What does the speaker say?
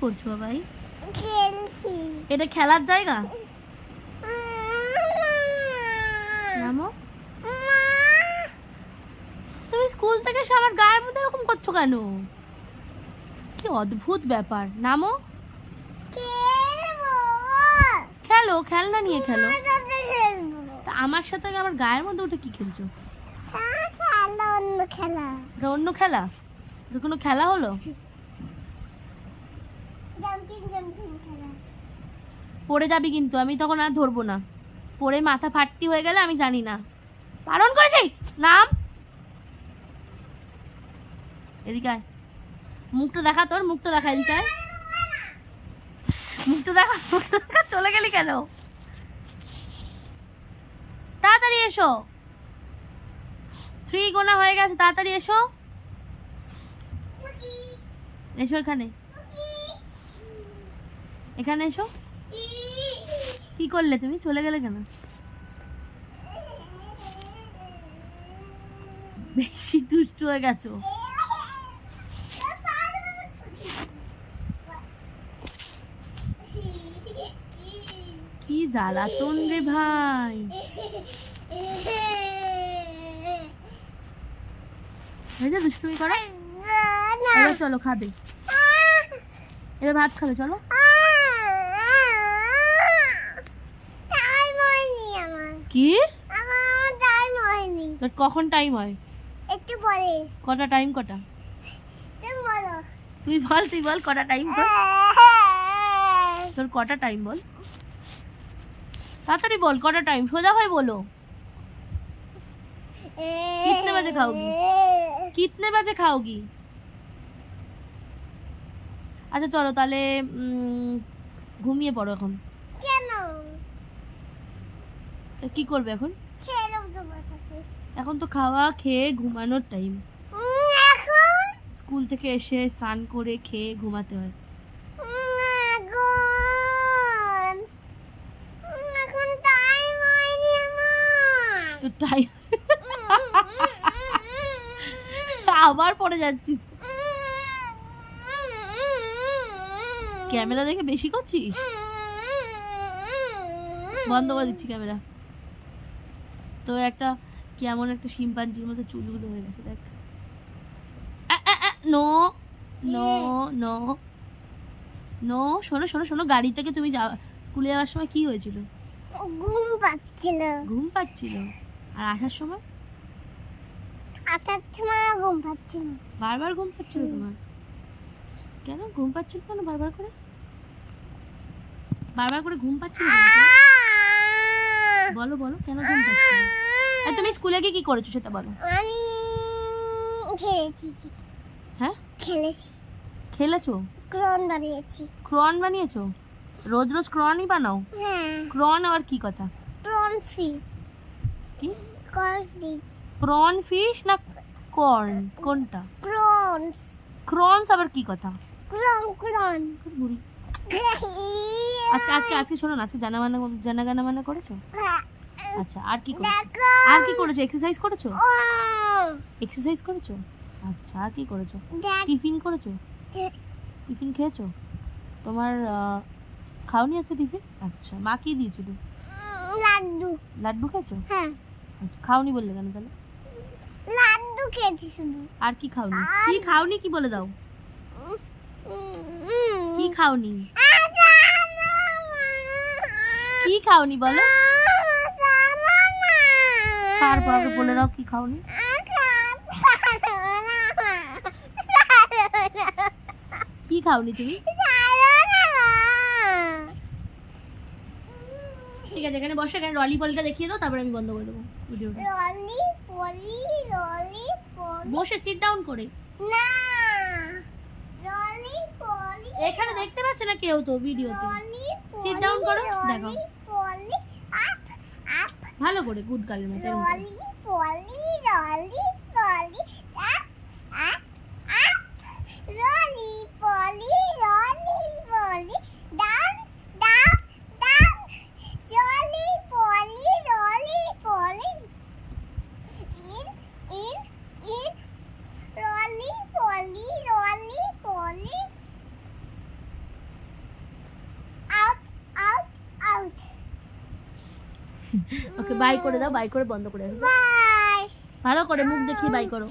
করছো ভাই? এটা খেলার জায়গা? নামো। তুমি স্কুল থেকে এসে আমার গায়ের মধ্যে এরকম করছো কেন? কি অদ্ভুত ব্যাপার। নামো। খেলো, খেলনা নিয়ে খেলো। তা আমার সাথে আমার গায়ের মধ্যে উঠে কি খেলছো? অন্য খেলা? এটা কোনো খেলা হলো? পড়ে যাবি কিন্তু, আমি তখন আর ধরবো না। পড়ে মাথা ফাটতি হয়ে গেলে আমি জানি না। বারণ করেছি। নাম। এদিকে আয়। মুখটা দেখা, তোর মুখটা দেখা। এদিকে আয়। মুখটা দেখা, মুখটা দেখা। চলে গেলি কেন? তাড়াতাড়ি এসো। 3 গোনা হয়ে গেছে, তাড়াতাড়ি এসো। এসো এখানে, এখানে এসো। কি করলে তুমি? চলে গেলে কেন? বেশি দুষ্ট হয়ে গেছো। কি জ্বালাতন রে ভাই। দুষ্টুমি করা। এবার চলো খাবে, এবার ভাত খাবে, চলো। কি? তোর কখন টাইম হয়? একটু পরে। কটা টাইম? কটা? তুই বল, তুই বল কটা টাইম তোর? কটা টাইম বল, তাড়াতাড়ি বল কটা টাইম। সোজা হয়ে বলো। कितने बजे खाओगी? कितने बजे खाओगी? আচ্ছা চলো তাহলে ঘুমিয়ে পড়ো এখন। কেন? তো কি করবে এখন? এখন তো খাওয়া খেয়ে ঘুমানোর টাইম। এখন স্কুল থেকে এসে স্নান করে খেয়ে ঘুমাতে হয়। এখন টাইম হয়নি আমার। তো টাইম আবার পড়ে যাচ্ছিস। ক্যামেরা দেখে বেশি করছিস। বন্ধ করে দিচ্ছি ক্যামেরা। তো একটা কেমন একটা শিম্পাঞ্জির মতো চুলগুলো হয়ে গেছে দেখ। No no no no. শোনো শোনো শোনো, গাড়ি থেকে তুমি স্কুলে যাওয়ার সময় কি হয়েছিল? ঘুম পাচ্ছিল। ঘুম পাচ্ছিল? আর আসার সময়? আসার সময় ঘুম পাচ্ছিল। বারবার ঘুম পাচ্ছিল তোমার? কেন ঘুম পাচ্ছিল? কেন বারবার করে? বারবার করে ঘুম পাচ্ছিল বলো বলো, কেন ঘুম পাচ্ছিল? তুমি স্কুলে গিয়ে কি করেছো সেটা বলো। আমি খেলেছি। হ্যাঁ খেলেছি। খেলেছো? ক্রন বানিয়েছি। ক্রন বানিয়েছো? রোজ রোজ ক্রনই বানাও? হ্যাঁ। ক্রন আবার কি কথা? Prawn fish. কি? Corn fish. প্রন ফিশ না কর্ন? কোনটা? ক্রনস। ক্রনস আবার কি কথা? ক্রন ক্রন। বুড়ি। আজকে আজকে আজকে শোনো না, আজকে জানা করেছো? আচ্ছা আর কি করেছো? আর কি করেছো? এক্সারসাইজ করেছো? এক্সারসাইজ করেছো? আচ্ছা আর কি করেছো? টিফিন করেছো? টিফিন খেয়েছো? তোমার খাওনি আছে টিফিন? আচ্ছা মা কি দিয়েছিল? লাড্ডু। লাড্ডু খেয়েছো? হ্যাঁ। আচ্ছা খাওনি বললে কেন তাহলে? লাড্ডু খেয়েছি শুধু। আর কি খাওনি? কি খাওনি কি বলে দাও। কি খাওনি? কি খাওনি বলো। তারপর বলে দাও কি খাওনি। কি খাওনি তুমি? ঠিক আছে এখানে বসে, এখানে রলি পলিটা দেখিয়ে দাও, তারপর আমি বন্ধ করে দেবো ভিডিওটা। রলি পলি রলি পলি। বসে সিট ডাউন করে। না রলি পলি। এখানে দেখতে পাচ্ছে না কেউ তো ভিডিওতে। সিট ডাউন করো, দেখো ভালো করে গুড গার্লের মতো। Roly poly roly poly roly poly roly poly down down down roly poly roly poly in in in roly poly roly poly okay bye করে দাও, বাই করে বন্ধ করে দাও। ভালো করে মুখ দেখিয়ে বাই করো।